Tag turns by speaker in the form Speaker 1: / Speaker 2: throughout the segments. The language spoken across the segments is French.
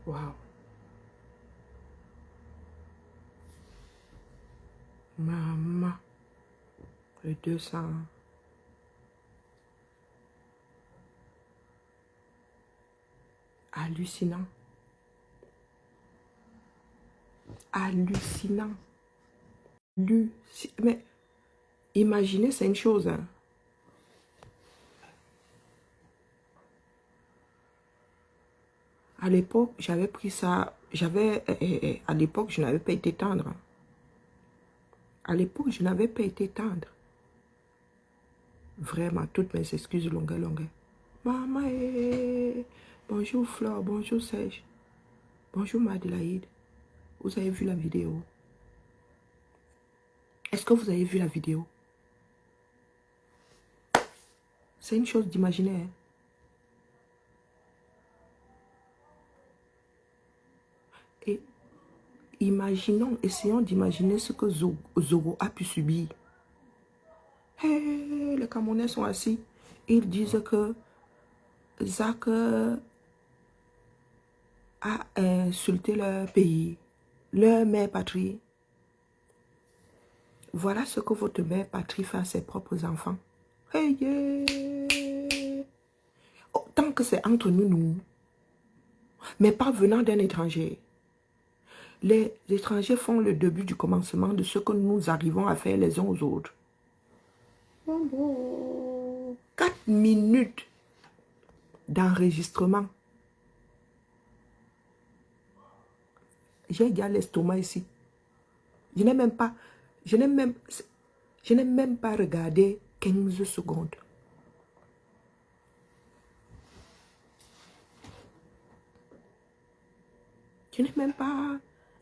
Speaker 1: Waouh. Maman. Le 200. Hallucinant. Hallucinant. Mais imaginez, c'est une chose. Hein. À l'époque, j'avais pris ça. À l'époque, je n'avais pas été tendre. À l'époque, je n'avais pas été tendre. Vraiment, toutes mes excuses longues. Maman, bonjour Flore, bonjour Serge, bonjour Madelaïde. Vous avez vu la vidéo? Est-ce que vous avez vu la vidéo? C'est une chose d'imaginer. Hein? Et imaginons, essayons d'imaginer ce que Zogo a pu subir. Hey, les Camerounais sont assis. Ils disent que Zach a insulté leur pays, leur mère patrie. Voilà ce que votre mère patrie fait à ses propres enfants. Hey, yeah. Oh, tant que c'est entre nous, mais pas venant d'un étranger. Les étrangers font le début du commencement de ce que nous arrivons à faire les uns aux autres. 4 minutes d'enregistrement. J'ai déjà l'estomac ici. Je n'ai même pas regardé 15 secondes. Je n'ai même pas...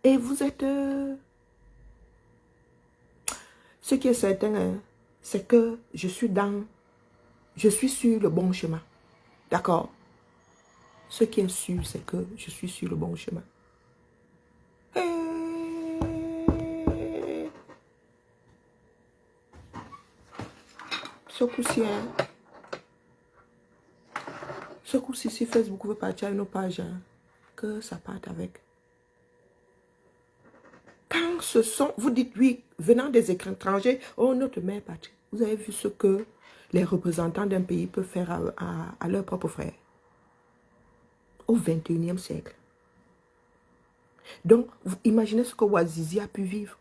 Speaker 1: Et vous êtes... Ce qui est certain, hein, c'est que je suis sur le bon chemin. D'accord? Ce qui est sûr, c'est que je suis sur le bon chemin. Ce coup-ci, si Facebook veut partir à une page, hein, que ça parte avec. Quand ce sont, vous dites oui, venant des étrangers, oh notre mère patrie. Vous avez vu ce que les représentants d'un pays peuvent faire à leurs propres frères au 21e siècle. Donc, vous imaginez ce que Ouazizi a pu vivre.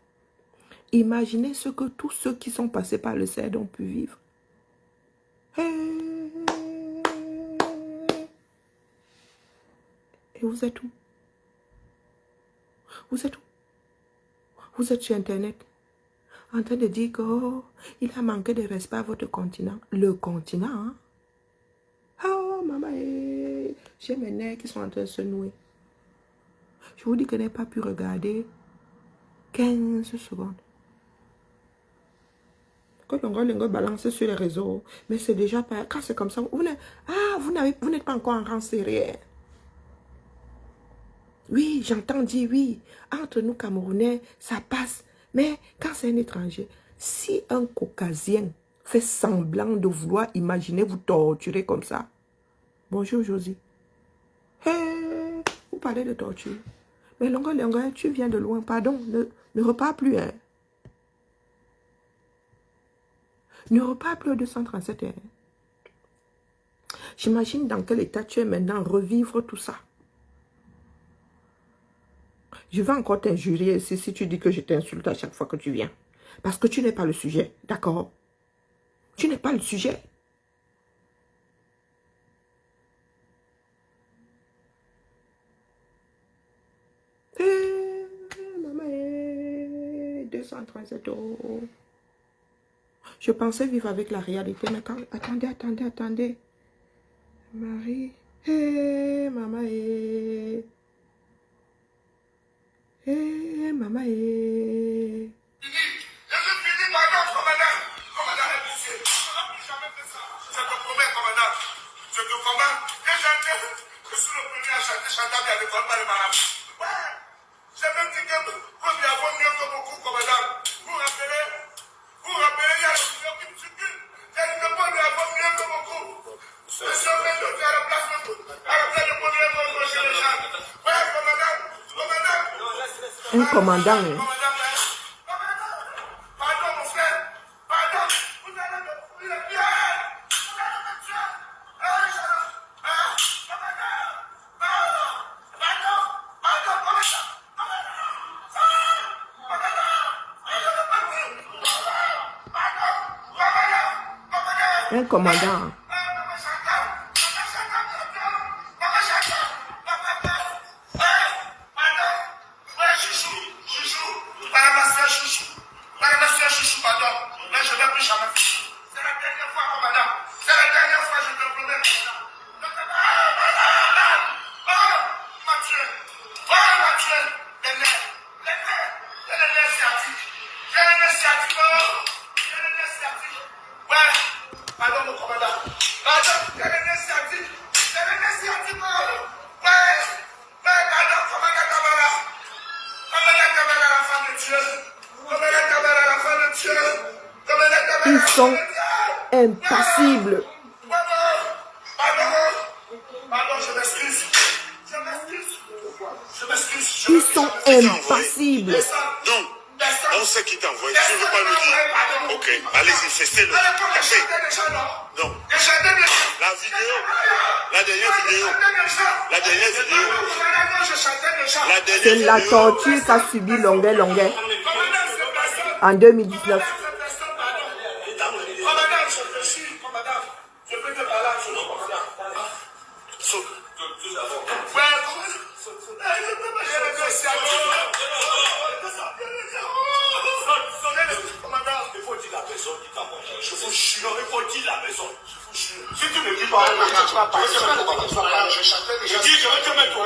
Speaker 1: Imaginez ce que tous ceux qui sont passés par le CED ont pu vivre. Et vous êtes où? Vous êtes où? Vous êtes sur Internet en train de dire que oh, il a manqué de respect à votre continent. Le continent, hein? Oh, maman, j'ai mes nerfs qui sont en train de se nouer. Je vous dis que je n'ai pas pu regarder 15 secondes. Quand on balance sur les réseaux, mais c'est déjà pas... Quand c'est comme ça, vous n'êtes pas encore en rang sérieux. Oui, j'entends dire oui. Entre nous, Camerounais, ça passe. Mais quand c'est un étranger, si un Caucasien fait semblant de vouloir imaginer vous torturer comme ça. Bonjour, Josie. Hey, vous parlez de torture. Mais Longo, tu viens de loin. Pardon, ne repars plus. Hein. Ne repars plus au 237. Hein. J'imagine dans quel état tu es maintenant, revivre tout ça. Je vais encore t'injurier si tu dis que je t'insulte à chaque fois que tu viens. Parce que tu n'es pas le sujet, d'accord? Tu n'es pas le sujet. Maman, 237 €. Je pensais vivre avec la réalité, mais quand... Attendez. Marie, maman, maman, Un commandant. Hein.
Speaker 2: Pardon, mon frère. Pardon. Vous allez me courir bien.
Speaker 1: Un commandant. Ils sont impassibles. Ils sont impassibles.
Speaker 3: Non, on sait qui t'a envoyé. Tu ne veux pas nous dire. Ok, allez-y, festez-le. Non. La vidéo. La dernière vidéo. La dernière vidéo. La dernière
Speaker 1: C'est la
Speaker 3: vidéo.
Speaker 1: torture qu'a subi Longuet en 2019.
Speaker 3: Je vous jure, il faut dire la maison. Je vous jure. Si tu ne dis pas, tu vas pas. Je dis, je vais te mettre.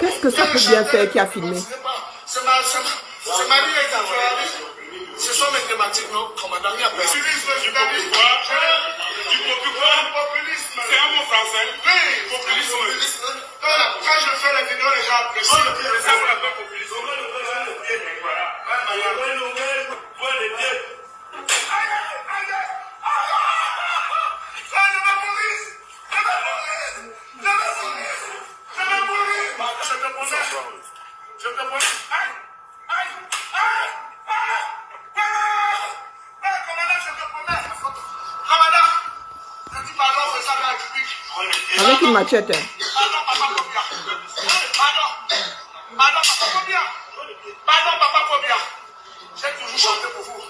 Speaker 1: Qu'est-ce que ça peut bien faire qui a filmé?
Speaker 2: C'est ma vie est ce sont mes thématiques, non, commandant. Il y a personne. Du populisme. C'est un mot français. Oui, populisme. Quand je fais les vidéos, les gens apprécient. Ça, on l'appelle populisme. Je te promets. Commandant, je te promets. Commandant, je dis pardon, c'est ça la République.
Speaker 1: Avec une machette.
Speaker 2: Pardon, papa Kobia. Pardon. Pardon, papa Kobia. Pardon, papa Kobia. J'ai toujours chanté pour vous.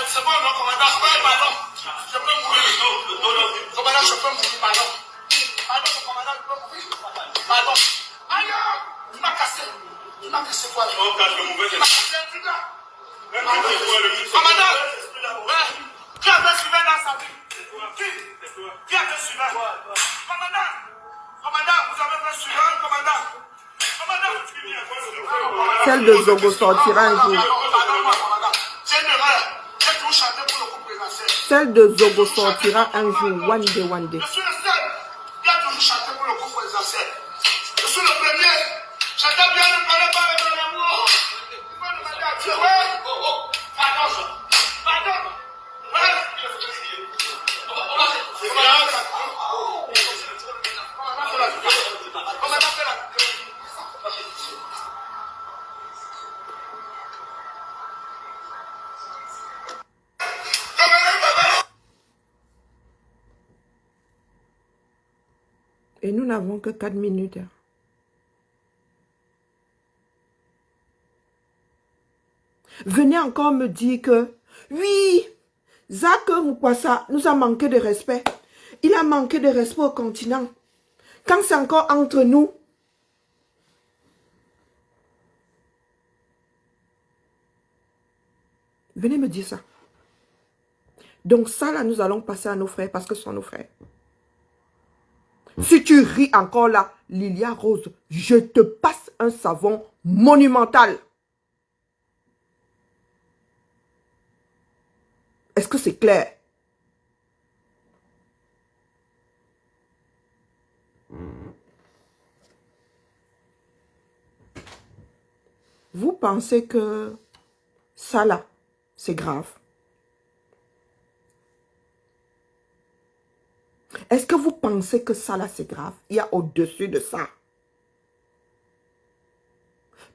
Speaker 2: C'est bon, non, commandant. Pardon. Je peux mourir. Commandant, je peux mourir, pardon. Pardon, commandant, je peux mourir. Pardon. Aïe, tu m'as cassé. Tu m'as cassé quoi? Tu m'as cassé un truc là. Commandant, qui avait suivi dans sa vie? Qui avait suivi? Commandant, vous avez fait suivre, commandant.
Speaker 1: Celle de Zogo sortira un jour.
Speaker 2: C'est une erreur. J'ai toujours chanté pour le groupe présidentiel.
Speaker 1: Celle de Zogo sortira un jour. One day, one day.
Speaker 2: Je suis le seul qui a toujours chanté pour le groupe présidentiel. Je suis le premier. J'entends bien ne parler pas avec mon amour. Il faut demander à Dieu. Ouais. Pardon. Pardon. Ouais.
Speaker 1: Et nous n'avons que 4 minutes. Venez encore me dire que, oui, Zach Moukwassa nous a manqué de respect. Il a manqué de respect au continent. Quand c'est encore entre nous, venez me dire ça. Donc ça, là, nous allons passer à nos frères parce que ce sont nos frères. Si tu ris encore là, Lilia Rose, je te passe un savon monumental. Est-ce que c'est clair? vous pensez que ça là, c'est grave? Est-ce que vous pensez que ça là, c'est grave? Il y a au-dessus de ça.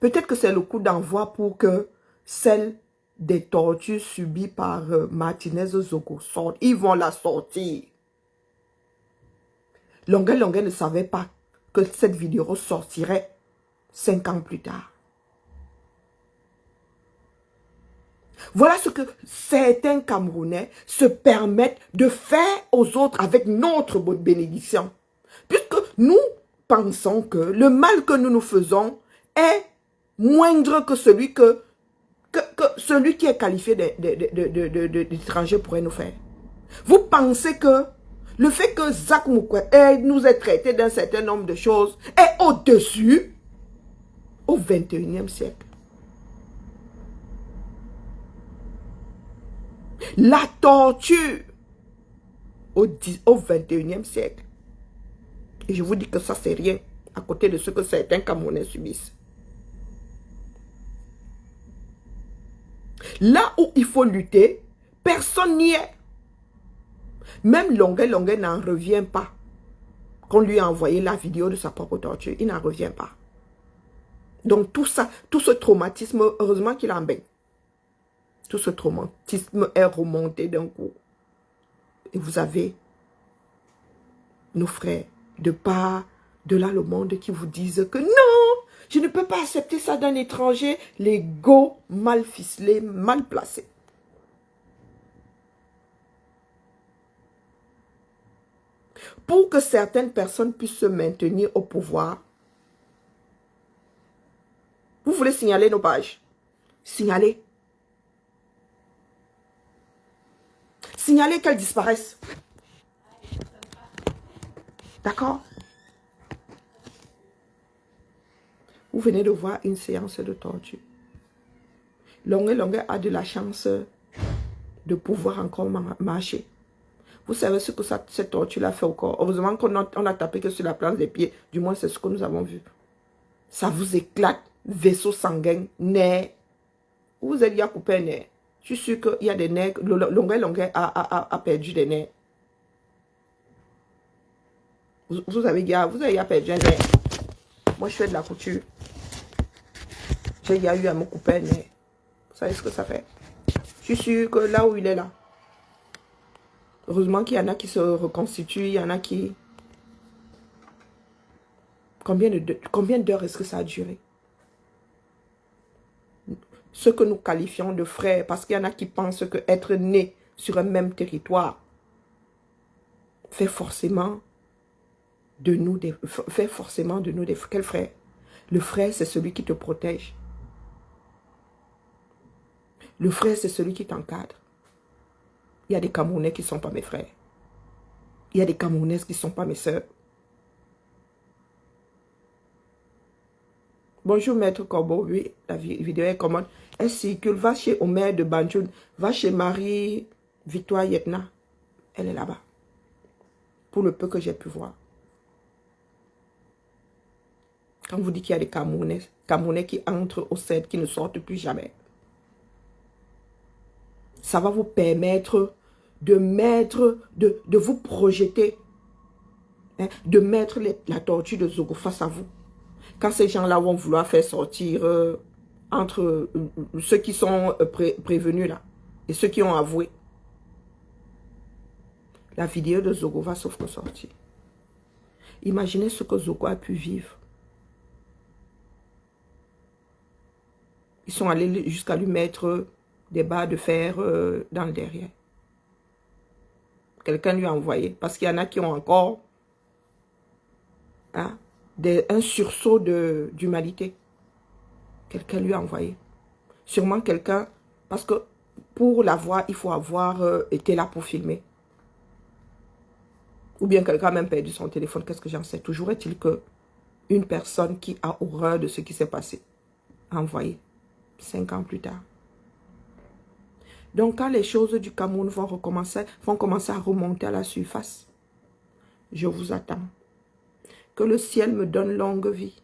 Speaker 1: Peut-être que c'est le coup d'envoi pour que celle des tortures subies par Martinez Zogo sorte. Ils vont la sortir. Longuet ne savait pas que cette vidéo sortirait 5 ans plus tard. Voilà ce que certains Camerounais se permettent de faire aux autres avec notre bénédiction. Puisque nous pensons que le mal que nous nous faisons est moindre que celui celui qui est qualifié d'étranger pourrait nous faire. Vous pensez que le fait que Zach Mukwege nous ait traité d'un certain nombre de choses est au-dessus au 21e siècle. La torture au 21e siècle. Et je vous dis que ça, c'est rien à côté de ce que certains Camerounais subissent. Là où il faut lutter, personne n'y est. Même Longuet n'en revient pas. Qu'on lui a envoyé la vidéo de sa propre torture, il n'en revient pas. Donc tout ça, tout ce traumatisme, heureusement qu'il en baigne. Tout ce traumatisme est remonté d'un coup. Et vous avez nos frères de part de là le monde qui vous disent que non, je ne peux pas accepter ça d'un étranger, les go mal ficelés, mal placés. Pour que certaines personnes puissent se maintenir au pouvoir, vous voulez signaler nos pages. Signalez. Signalez qu'elles disparaissent. D'accord? Vous venez de voir une séance de torture. Longuet a de la chance de pouvoir encore marcher. Vous savez ce que cette torture-là fait au corps. Heureusement qu'on a tapé que sur la plante des pieds. Du moins, c'est ce que nous avons vu. Ça vous éclate. Vaisseau sanguin, nerfs. Vous êtes déjà coupé un nerf. Je suis sûr qu'il y a des nerfs. Longuet a perdu des nerfs. Vous avez déjà perdu un nerf. Moi, je fais de la couture. J'ai déjà eu à me couper un nerf. Vous savez ce que ça fait? Je suis sûr que là où il est là. Heureusement qu'il y en a qui se reconstituent. Il y en a qui... Combien d'heures est-ce que ça a duré? Ce que nous qualifions de frères, parce qu'il y en a qui pensent que être né sur un même territoire fait forcément de nous des frères. Quel frère? Le frère, c'est celui qui te protège. Le frère, c'est celui qui t'encadre. Il y a des Camerounais qui ne sont pas mes frères. Il y a des Camerounaises qui ne sont pas mes sœurs. Bonjour Maître Corbeau, oui, la vidéo est commode. Elle circule, va chez Omer de Banjoun, va chez Marie-Victoire Yetna. Elle est là-bas. Pour le peu que j'ai pu voir. Quand vous dites qu'il y a des Camerounais qui entrent au CED, qui ne sortent plus jamais. Ça va vous permettre de vous projeter, hein, de mettre la tortue de Zogo face à vous. Quand ces gens-là vont vouloir faire sortir entre ceux qui sont prévenus là et ceux qui ont avoué, la vidéo de Zogo va sauf que sortir. Imaginez ce que Zogo a pu vivre. Ils sont allés jusqu'à lui mettre des barres de fer dans le derrière. Quelqu'un lui a envoyé. Parce qu'il y en a qui ont encore un sursaut d'humanité. Quelqu'un lui a envoyé. Sûrement quelqu'un, parce que pour la voir, il faut avoir été là pour filmer. Ou bien quelqu'un a même perdu son téléphone, qu'est-ce que j'en sais. Toujours est-il que une personne qui a horreur de ce qui s'est passé a envoyé 5 ans plus tard. Donc quand les choses du Cameroun vont commencer à remonter à la surface, je vous attends. Que le ciel me donne longue vie.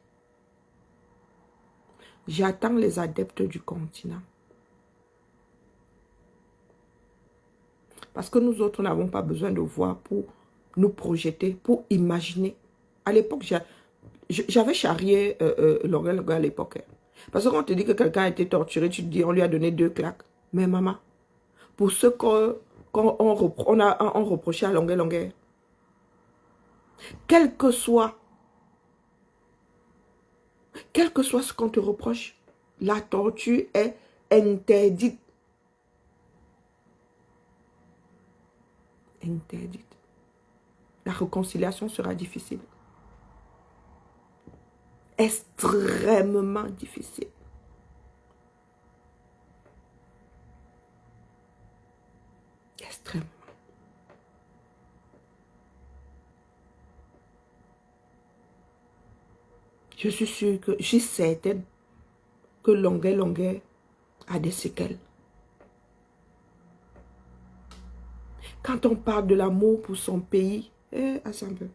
Speaker 1: J'attends les adeptes du continent. Parce que nous autres n'avons pas besoin de voir pour nous projeter, pour imaginer. À l'époque, j'avais charrié Longueuil à l'époque. Parce que quand on te dit que quelqu'un a été torturé, tu te dis on lui a donné 2 claques. Mais maman, pour ce qu'on reprochait à Longueuil, quel que soit ce qu'on te reproche, la torture est interdite. Interdite. La réconciliation sera difficile. Extrêmement difficile. Extrêmement. Je suis certaine que Longueuil a des séquelles. Quand on parle de l'amour pour son pays, attends un peu.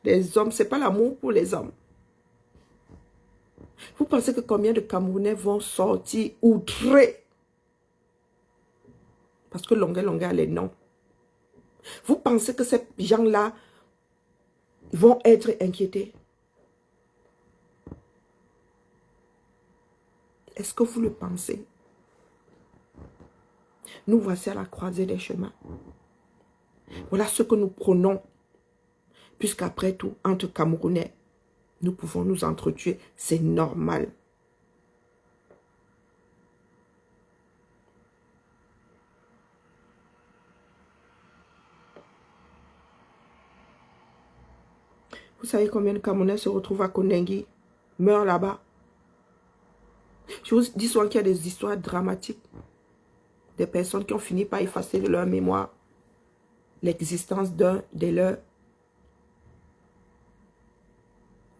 Speaker 1: Les hommes, ce n'est pas l'amour pour les hommes. Vous pensez que combien de Camerounais vont sortir outrés? Parce que Longueuil a les noms. Vous pensez que ces gens-là vont être inquiétés? Est-ce que vous le pensez? Nous voici à la croisée des chemins. Voilà ce que nous prenons. Puisqu'après tout, entre Camerounais, nous pouvons nous entretuer. C'est normal. Vous savez combien de Camerounais se retrouvent à Koningui, meurent là-bas? Je vous dis souvent qu'il y a des histoires dramatiques. Des personnes qui ont fini par effacer de leur mémoire l'existence d'un des leurs.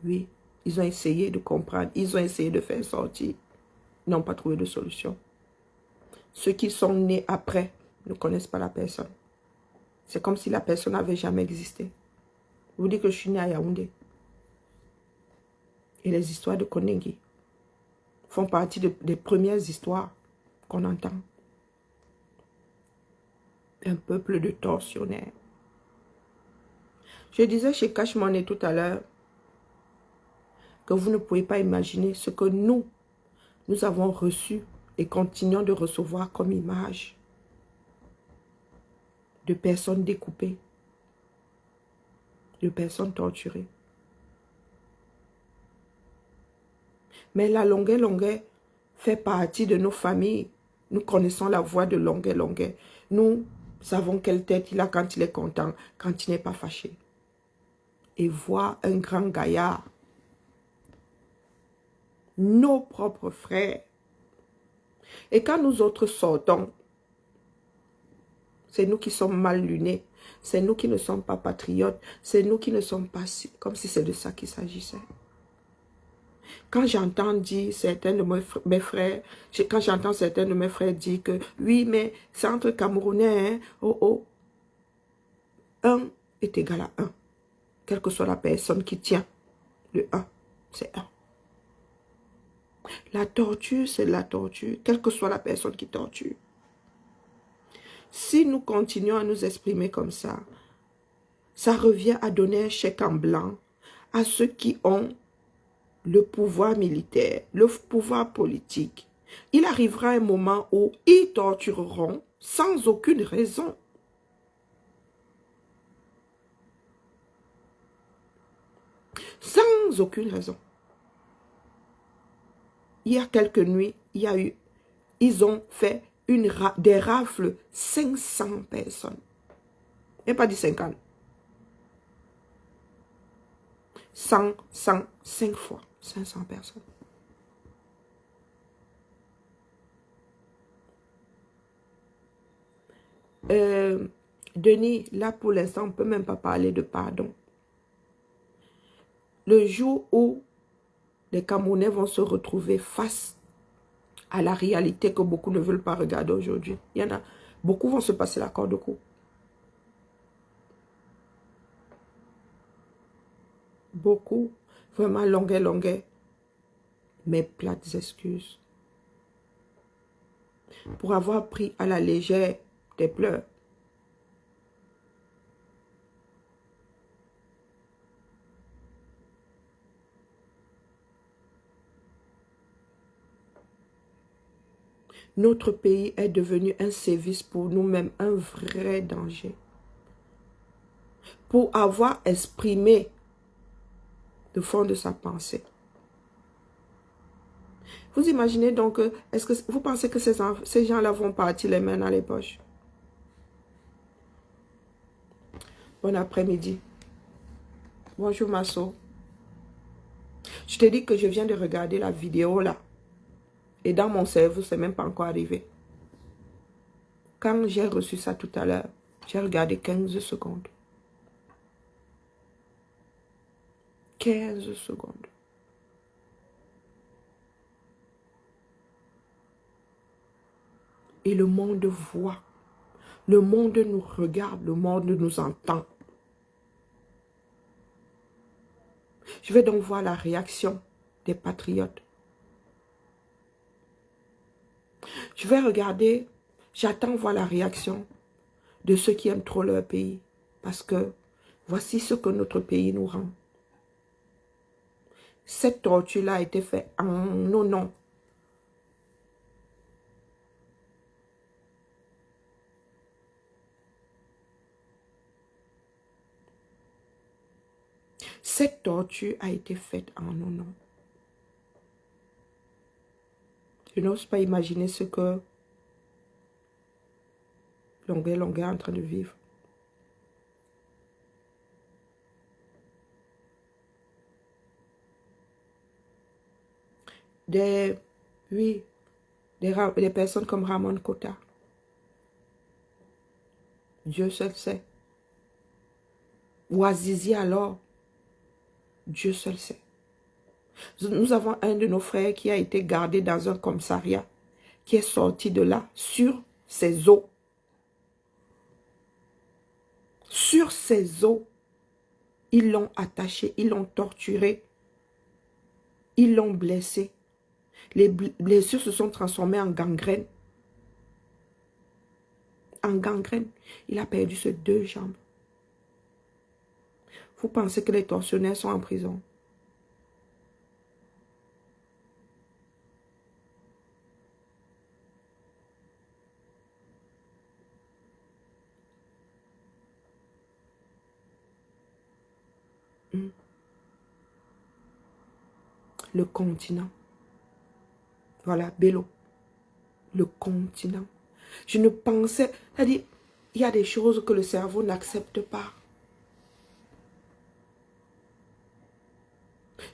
Speaker 1: Oui, ils ont essayé de comprendre, ils ont essayé de faire sortir. Ils n'ont pas trouvé de solution. Ceux qui sont nés après ne connaissent pas la personne. C'est comme si la personne n'avait jamais existé. Je vous dis que je suis né à Yaoundé. Et les histoires de Koningui font partie des premières histoires qu'on entend. Un peuple de tortionnaires. Je disais chez Cash Money tout à l'heure que vous ne pouvez pas imaginer ce que nous avons reçu et continuons de recevoir comme image de personnes découpées, de personnes torturées. Mais la Longueuil fait partie de nos familles. Nous connaissons la voix de Longueuil. Nous savons quelle tête il a quand il est content, quand il n'est pas fâché. Et voir un grand gaillard, nos propres frères. Et quand nous autres sortons, c'est nous qui sommes mal lunés, c'est nous qui ne sommes pas patriotes, c'est nous qui ne sommes pas comme si c'est de ça qu'il s'agissait. Quand j'entends dire certains de mes frères, quand j'entends certains de mes frères dire que oui, mais c'est entre Camerounais, hein, oh oh, 1 est égal à 1. Quelle que soit la personne qui tient le 1, c'est 1. La torture, c'est la torture, quelle que soit la personne qui torture. Si nous continuons à nous exprimer comme ça revient à donner un chèque en blanc à ceux qui ont le pouvoir militaire, le pouvoir politique. Il arrivera un moment où ils tortureront sans aucune raison. Sans aucune raison. Il y a quelques nuits, ils ont fait des rafles 500 personnes. Et pas dit 50. 100, 5 fois 500 personnes. Denis, là pour l'instant, on ne peut même pas parler de pardon. Le jour où les Camerounais vont se retrouver face à la réalité que beaucoup ne veulent pas regarder aujourd'hui. Il y en a, beaucoup vont se passer la corde au cou. Beaucoup, vraiment Longueuil. mes plates excuses pour avoir pris à la légère tes pleurs. Notre pays est devenu un service pour nous-mêmes, un vrai danger. Pour avoir exprimé le fond de sa pensée. Vous imaginez donc, est-ce que vous pensez que ces gens-là vont partir les mains dans les poches? Bon après-midi. Bonjour Masso. Je te dis que je viens de regarder la vidéo là. Et dans mon cerveau, c'est même pas encore arrivé. Quand j'ai reçu ça tout à l'heure, j'ai regardé 15 secondes. 15 secondes. Et le monde voit. Le monde nous regarde. Le monde nous entend. Je vais donc voir la réaction des patriotes. Je vais regarder, j'attends voir la réaction de ceux qui aiment trop leur pays. Parce que voici ce que notre pays nous rend. Cette torture-là a été faite en nos noms. Cette torture a été faite en nos noms. Je n'ose pas imaginer ce que Longueuil est en train de vivre. Des personnes comme Ramon Kota. Dieu seul sait. Ou Azizi alors. Dieu seul sait. Nous avons un de nos frères qui a été gardé dans un commissariat, qui est sorti de là sur ses os. Sur ses os, ils l'ont attaché, ils l'ont torturé, ils l'ont blessé. Les blessures se sont transformées en gangrène. En gangrène. Il a perdu ses 2 jambes. Vous pensez que les tortionnaires sont en prison? Le continent. Voilà, Bello. Le continent. Je ne pensais... C'est-à-dire, il y a des choses que le cerveau n'accepte pas.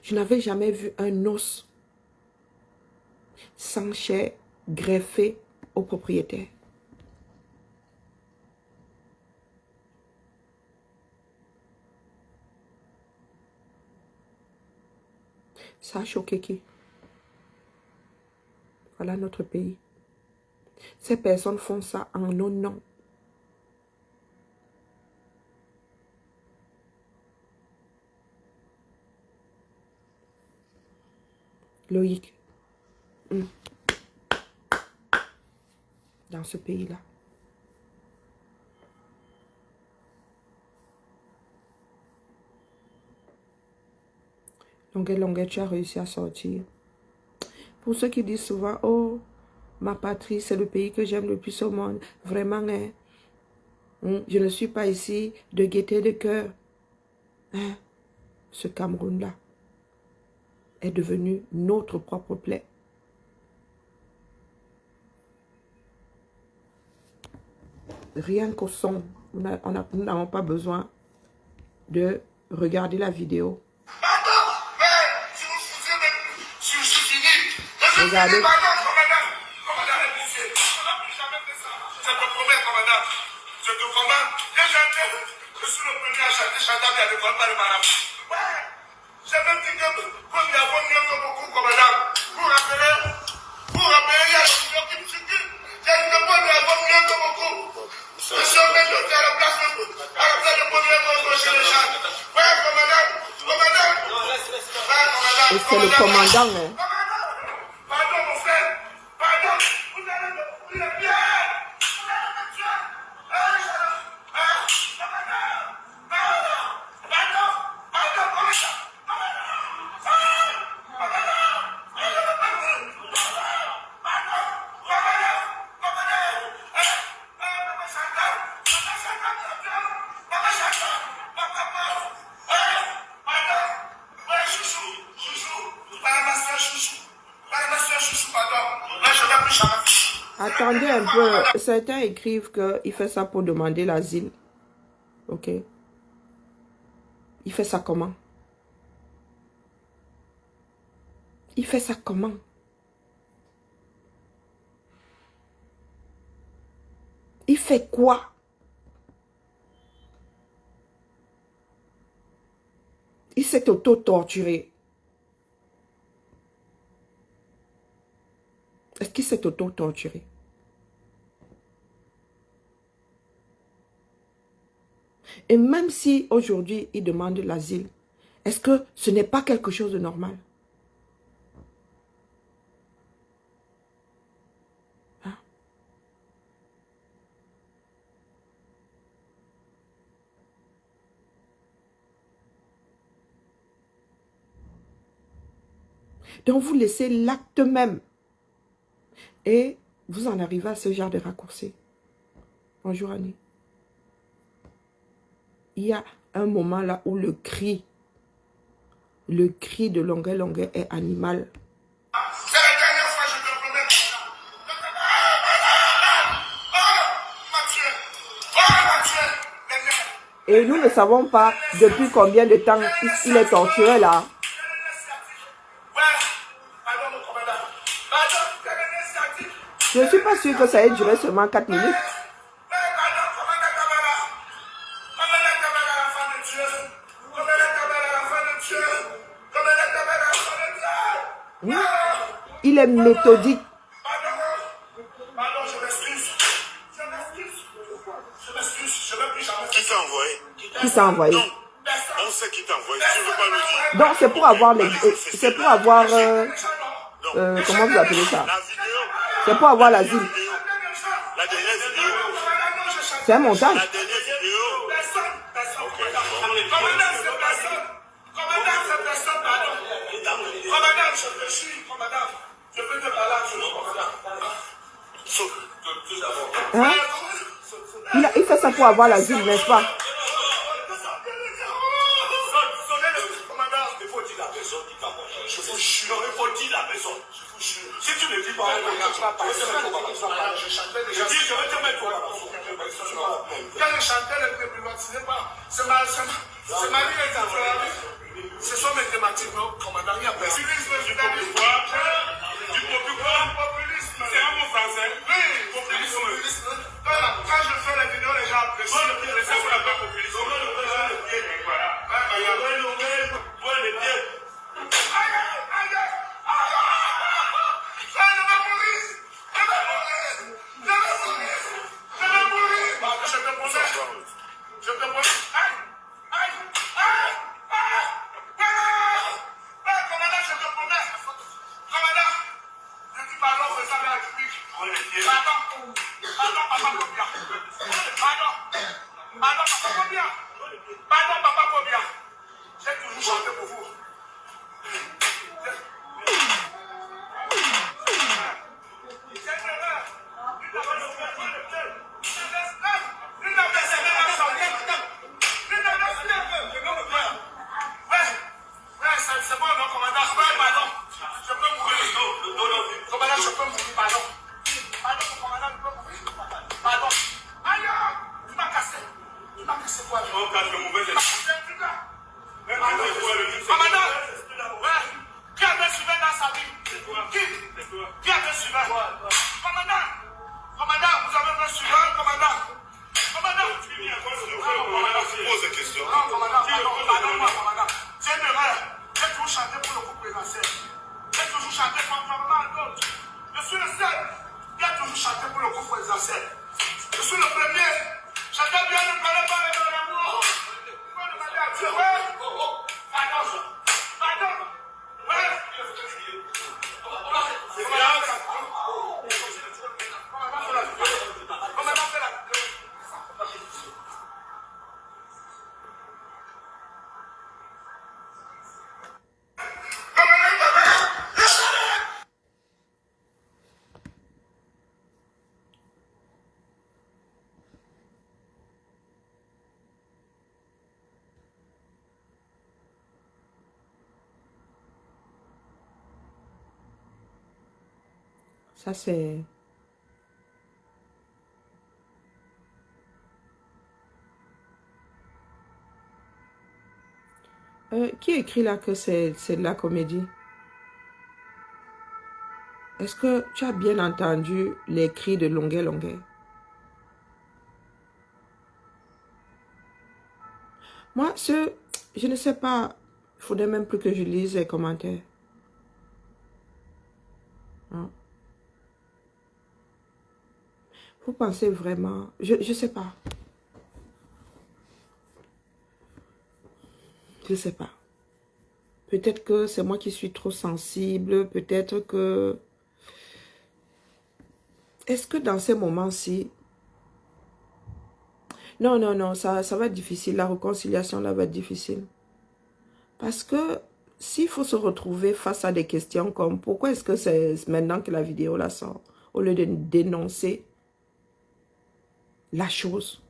Speaker 1: Je n'avais jamais vu un os sans chair greffé au propriétaire. Ça a choqué qui? Voilà notre pays. Ces personnes font ça en nos noms. Loïc. Dans ce pays-là. Longueuil, tu as réussi à sortir. Pour ceux qui disent souvent, oh, ma patrie, c'est le pays que j'aime le plus au monde. Vraiment, hein, je ne suis pas ici de gaieté de cœur. Hein, ce Cameroun-là est devenu notre propre plaie. Rien qu'au son, nous n'avons pas besoin de regarder la vidéo. Regardez. Et c'est le commandant, hein. Attendez un peu. Certains écrivent qu'il fait ça pour demander l'asile. Ok. Il fait ça comment? Il fait ça comment? Il fait quoi? Il s'est auto-torturé. Est-ce qu'il s'est auto-torturé? Et même si aujourd'hui il demande l'asile, est-ce que ce n'est pas quelque chose de normal? Hein? Donc vous laissez l'acte même et vous en arrivez à ce genre de raccourci. Bonjour Annie. Il y a un moment là où le cri de longueur est animal.
Speaker 2: C'est la dernière fois, je te promets.
Speaker 1: Et nous ne savons pas depuis combien de temps il est torturé là. Je ne suis pas sûre que ça ait duré seulement 4 minutes. Il est méthodique.
Speaker 2: Pardon, je m'excuse. Je ne veux plus jamais.
Speaker 3: Qui t'a envoyé?
Speaker 1: Qui t'a envoyé?
Speaker 3: Non, on sait qui t'a envoyé. Tu ne veux pas nous dire.
Speaker 1: Donc c'est pour avoir les... C'est pour avoir... comment vous appelez ça?
Speaker 3: La vidéo.
Speaker 1: C'est pour avoir l'asile.
Speaker 3: La dernière vidéo.
Speaker 1: C'est un montage.
Speaker 3: La dernière vidéo.
Speaker 1: Hein? Il fait ça pour avoir l'asile, n'est-ce pas?
Speaker 2: Je vous jure, il faut dire la personne. Je vous jure. Si tu ne dis pas, je dis, je vais te mettre quand je chantais, ne privatisez pas. C'est ma vie les affaires. Ce sont mes thématiques, non, commandant. Il y a personne. Du populisme. C'est un mot français. Oui, populisme. Quand je fais les vidéos, les gens apprécient. C'est pour la populisme. Je te promets. Commandant, je te promets. Commandant, je dis pardon, c'est ça la République. Pardon, papa Pobia. Pardon, papa Pobia. Pardon, papa Pobia. J'ai toujours chanté pour vous. C'est bon, non, commandant. Pardon. Je peux mourir. Commandant, je peux mourir, pardon. Pardon, commandant, je peux mourir. Pardon. Aïe, tu m'as cassé. Tu m'as cassé quoi? Oh, casse le mauvais esprit. Commandant, qui a des suivants dans sa vie? Qui a des suivants? Commandant, vous avez des suivants, commandant. Commandant,
Speaker 3: Pose des questions.
Speaker 2: non, commandant, pardon, commandant. C'est une erreur. J'ai toujours chanté pour le groupe présidentiel. J'ai toujours chanté contrairement à d'autres. Je suis le seul qui a toujours chanté pour le groupe présidentiel. Je suis le premier. J'entends bien ne parler pas avec l'amour. Il faut demander à Dieu. Ouais. Pardon. Pardon. Ouais. Commandant, fais la vidéo.
Speaker 1: Ça c'est... qui écrit là que c'est de la comédie? Est-ce que tu as bien entendu les cris de Longuet Longuet? Moi, je ne sais pas. Il faudrait même plus que je lise les commentaires. Hein? Vous pensez vraiment? Je ne sais pas. Je ne sais pas. Peut-être que c'est moi qui suis trop sensible. Peut-être que... Est-ce que dans ces moments-ci... Non, non, non, ça va être difficile. La réconciliation, là, va être difficile. Parce que s'il faut se retrouver face à des questions comme pourquoi est-ce que c'est maintenant que la vidéo la sort, au lieu de dénoncer la chose,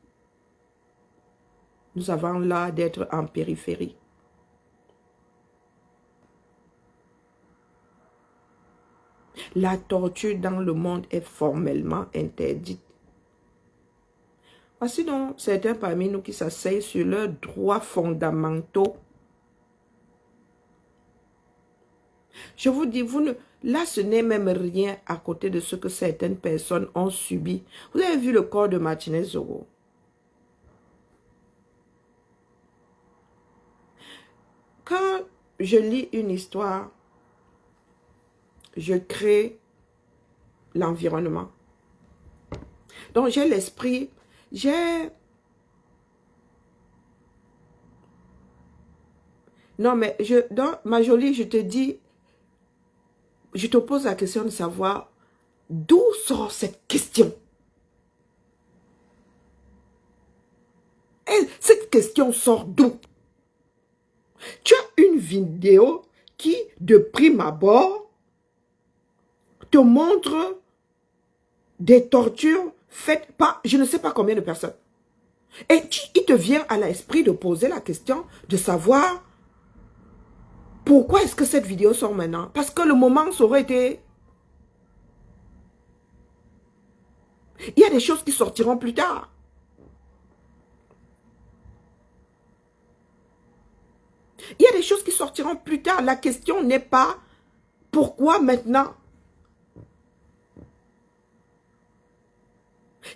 Speaker 1: nous avons là d'être en périphérie. La torture dans le monde est formellement interdite. Voici donc certains parmi nous qui s'asseyent sur leurs droits fondamentaux. Je vous dis, là, ce n'est même rien à côté de ce que certaines personnes ont subi. Vous avez vu le corps de Martinez Zogo. Quand je lis une histoire, je crée l'environnement. Donc, j'ai l'esprit, Non, mais donc, ma jolie, je te dis, je te pose la question de savoir d'où sort cette question. Et cette question sort d'où? Tu as une vidéo qui, de prime abord, te montre des tortures faites par je ne sais pas combien de personnes. Et il te vient à l'esprit de poser la question de savoir pourquoi est-ce que cette vidéo sort maintenant? Parce que le moment, ça aurait été... Il y a des choses qui sortiront plus tard. Il y a des choses qui sortiront plus tard. La question n'est pas pourquoi maintenant.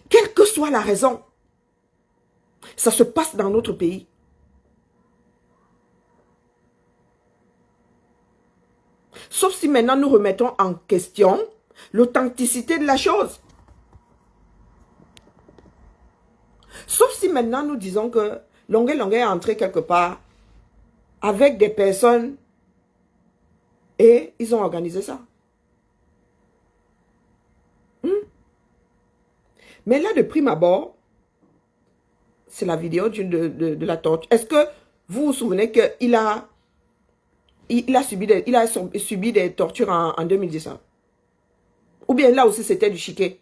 Speaker 1: Quelle que soit la raison, ça se passe dans notre pays. Sauf si maintenant nous remettons en question l'authenticité de la chose. Sauf si maintenant nous disons que Longuet Longuet est entré quelque part avec des personnes et ils ont organisé ça. Mais là, de prime abord, c'est la vidéo de la torture. Est-ce que vous vous souvenez qu'il a subi des tortures en 2019? Ou bien là aussi, c'était du chiquet.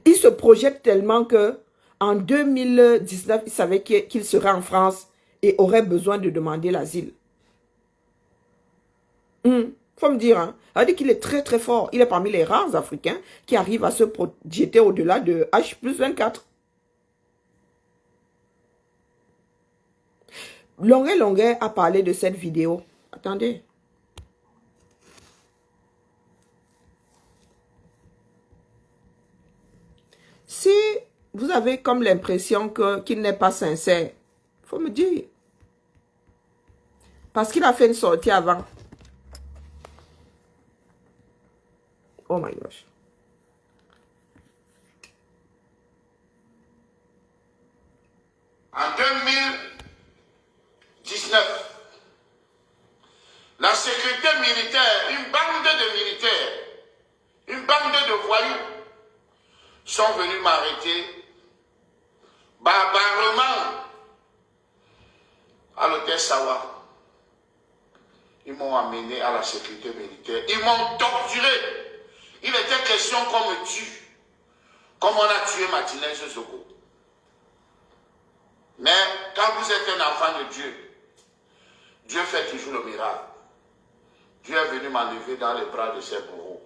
Speaker 1: Il se projette tellement que en 2019, il savait qu'il serait en France et aurait besoin de demander l'asile. Faut me dire, hein. Ça veut dire qu'il est très très fort. Il est parmi les rares Africains qui arrivent à se projeter au-delà de H+24. Longuet Longuet a parlé de cette vidéo. Attendez. Si vous avez comme l'impression qu'il n'est pas sincère, il faut me dire. Parce qu'il a fait une sortie avant. Oh my gosh.
Speaker 2: En 2019, la sécurité militaire, une bande de militaires, une bande de voyous sont venus m'arrêter barbarément à l'hôtel Sawa. Ils m'ont amené à la sécurité militaire. Ils m'ont torturé. Il était question qu'on me tue, comme on a tué Martinez Zogo. Mais quand vous êtes un enfant de Dieu, Dieu fait toujours le miracle. Dieu est venu m'enlever dans les bras de ses bourreaux.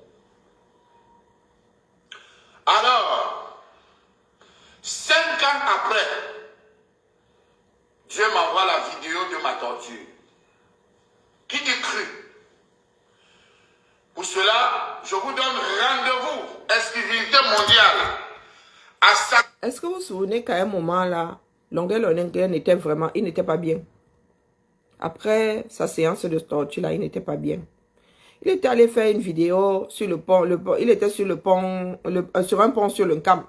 Speaker 2: Alors, 5 ans après, Dieu m'envoie la vidéo de ma torture. Qui y crut? Pour cela, je vous donne rendez-vous, exclusivité mondiale.
Speaker 1: Est-ce que vous vous souvenez qu'à un moment là, Longueuil n'était vraiment, il n'était pas bien. Après sa séance de torture là, il n'était pas bien. Il était allé faire une vidéo sur le pont, il était sur le pont, sur un pont sur le Cam.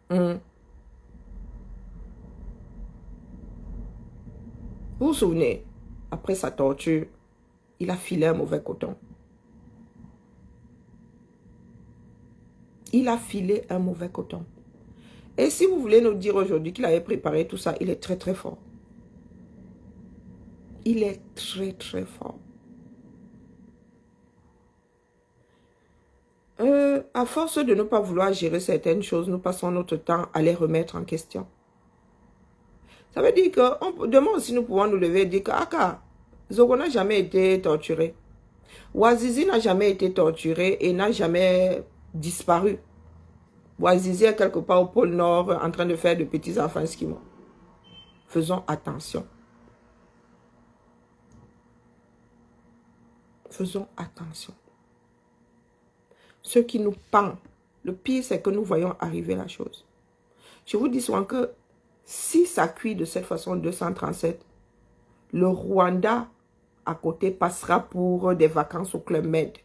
Speaker 1: Vous vous souvenez, après sa torture, il a filé un mauvais coton. Il a filé un mauvais coton. Et si vous voulez nous dire aujourd'hui qu'il avait préparé tout ça, il est très très fort. Il est très très fort. À force de ne pas vouloir gérer certaines choses, nous passons notre temps à les remettre en question. Ça veut dire que demain aussi nous pouvons nous lever et dire que Aka, Zogo n'a jamais été torturé. Ouazizi n'a jamais été torturé et n'a jamais disparu. Ouazizi est quelque part au pôle Nord en train de faire de petits enfants esquimaux. Faisons attention. Faisons attention. Ce qui nous pend, le pire c'est que nous voyons arriver la chose. Je vous dis souvent que si ça cuit de cette façon 237, le Rwanda à côté passera pour des vacances au Club Med.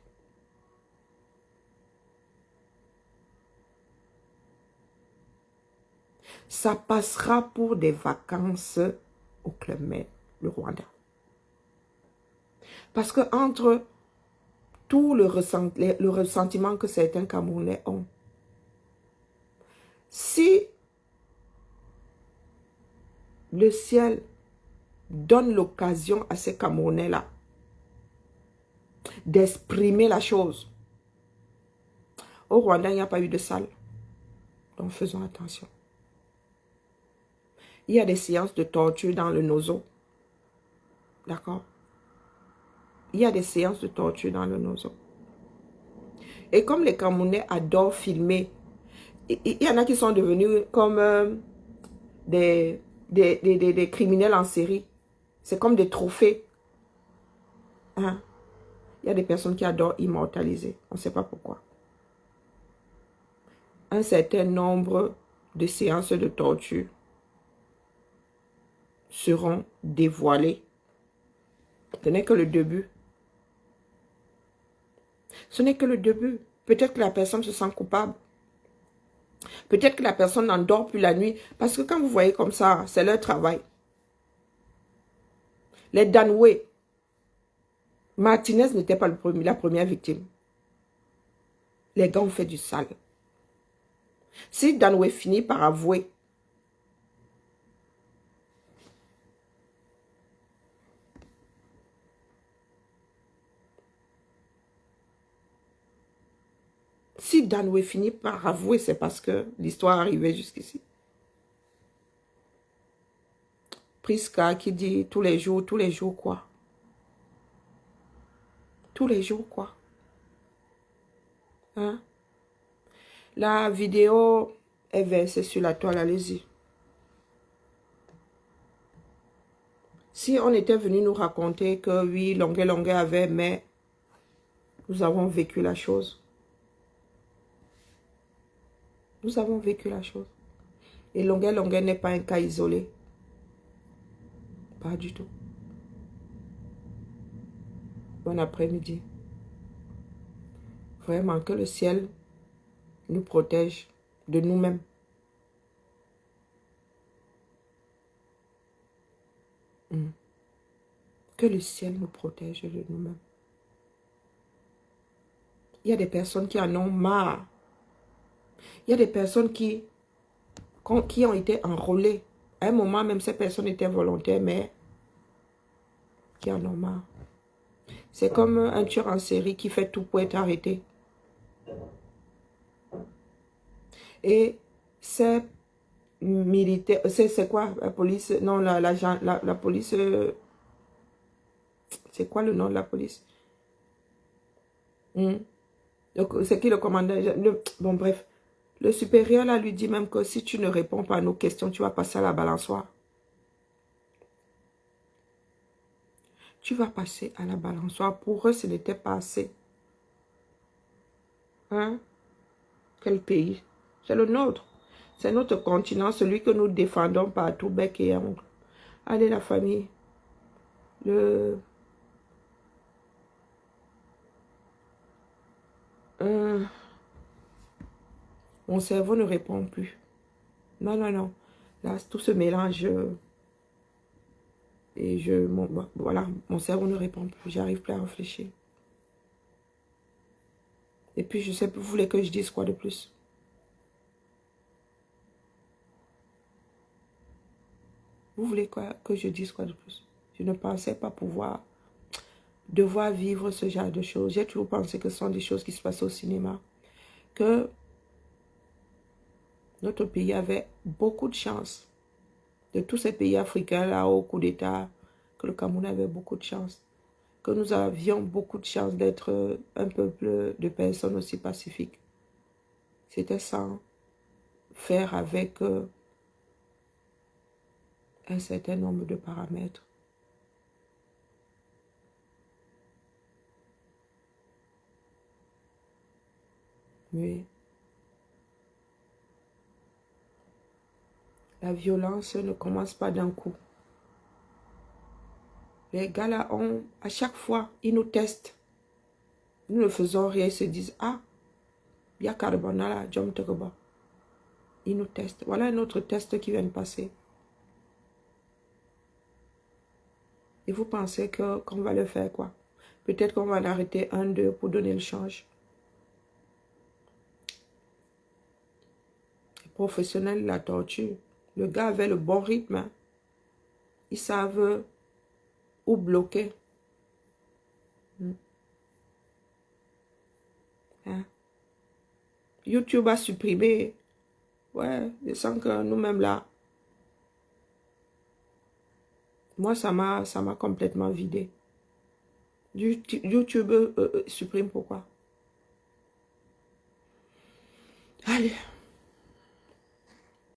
Speaker 1: Ça passera pour des vacances au Club Med, le Rwanda. Parce que entre tout le ressentiment que certains Camerounais ont, si le ciel donne l'occasion à ces Camerounais-là d'exprimer la chose, au Rwanda, il n'y a pas eu de salle. Donc faisons attention. Il y a des séances de torture dans le Nozo. D'accord? Il y a des séances de torture dans le Nozo. Et comme les Camerounais adorent filmer, il y en a qui sont devenus comme des criminels en série. C'est comme des trophées. Hein? Il y a des personnes qui adorent immortaliser. On ne sait pas pourquoi. Un certain nombre de séances de torture seront dévoilées. Ce n'est que le début. Ce n'est que le début. Peut-être que la personne se sent coupable. Peut-être que la personne n'en dort plus la nuit. Parce que quand vous voyez comme ça, c'est leur travail. Les Danoué. Martinez n'était pas la première victime. Les gars ont fait du sale. Si Danoué finit par avouer, c'est parce que l'histoire arrivait jusqu'ici. Priska qui dit tous les jours quoi? Tous les jours quoi? Hein? La vidéo est versée sur la toile, allez-y. Si on était venu nous raconter que oui, Longueuil avait, mais nous avons vécu la chose. Nous avons vécu la chose. Et Longueuil n'est pas un cas isolé. Pas du tout. Bon après-midi. Vraiment que le ciel nous protège de nous-mêmes. Que le ciel nous protège de nous-mêmes. Il y a des personnes qui en ont marre. Il y a des personnes qui ont été enrôlées. À un moment, même ces personnes étaient volontaires, mais qui en ont marre. C'est comme un tueur en série qui fait tout pour être arrêté. Et ces militaires, c'est quoi la police? Non, la police, c'est quoi le nom de la police? Donc, c'est qui le commandant? Bon, bref. Le supérieur là lui dit même que si tu ne réponds pas à nos questions, tu vas passer à la balançoire. Tu vas passer à la balançoire. Pour eux, ce n'était pas assez. Hein? Quel pays? C'est le nôtre. C'est notre continent, celui que nous défendons par tout bec et ongle. Allez, la famille. Mon cerveau ne répond plus. Non, non, non. Là, tout se mélange. Et voilà, mon cerveau ne répond plus. J'arrive plus à réfléchir. Et puis, je sais plus, vous voulez que je dise quoi de plus? Vous voulez quoi, que je dise quoi de plus? Je ne pensais pas devoir vivre ce genre de choses. J'ai toujours pensé que ce sont des choses qui se passent au cinéma. Que notre pays avait beaucoup de chance. De tous ces pays africains là au coup d'État, que le Cameroun avait beaucoup de chance. Que nous avions beaucoup de chance d'être un peuple de personnes aussi pacifiques. C'était sans faire avec un certain nombre de paramètres. Oui. La violence ne commence pas d'un coup. Les gars là, à chaque fois, ils nous testent. Nous ne faisons rien, ils se disent, ah, il y a Carbona là, John Togoba. Ils nous testent. Voilà un autre test qui vient de passer. Et vous pensez qu'on va le faire quoi? Peut-être qu'on va l'arrêter 1, 2 pour donner le change. Les professionnels de la torture. Le gars avait le bon rythme. Hein. Ils savent où bloquer. Hein? YouTube a supprimé. Ouais, je sens que nous-mêmes là. Moi, ça m'a complètement vidé. YouTube supprime pourquoi? Allez.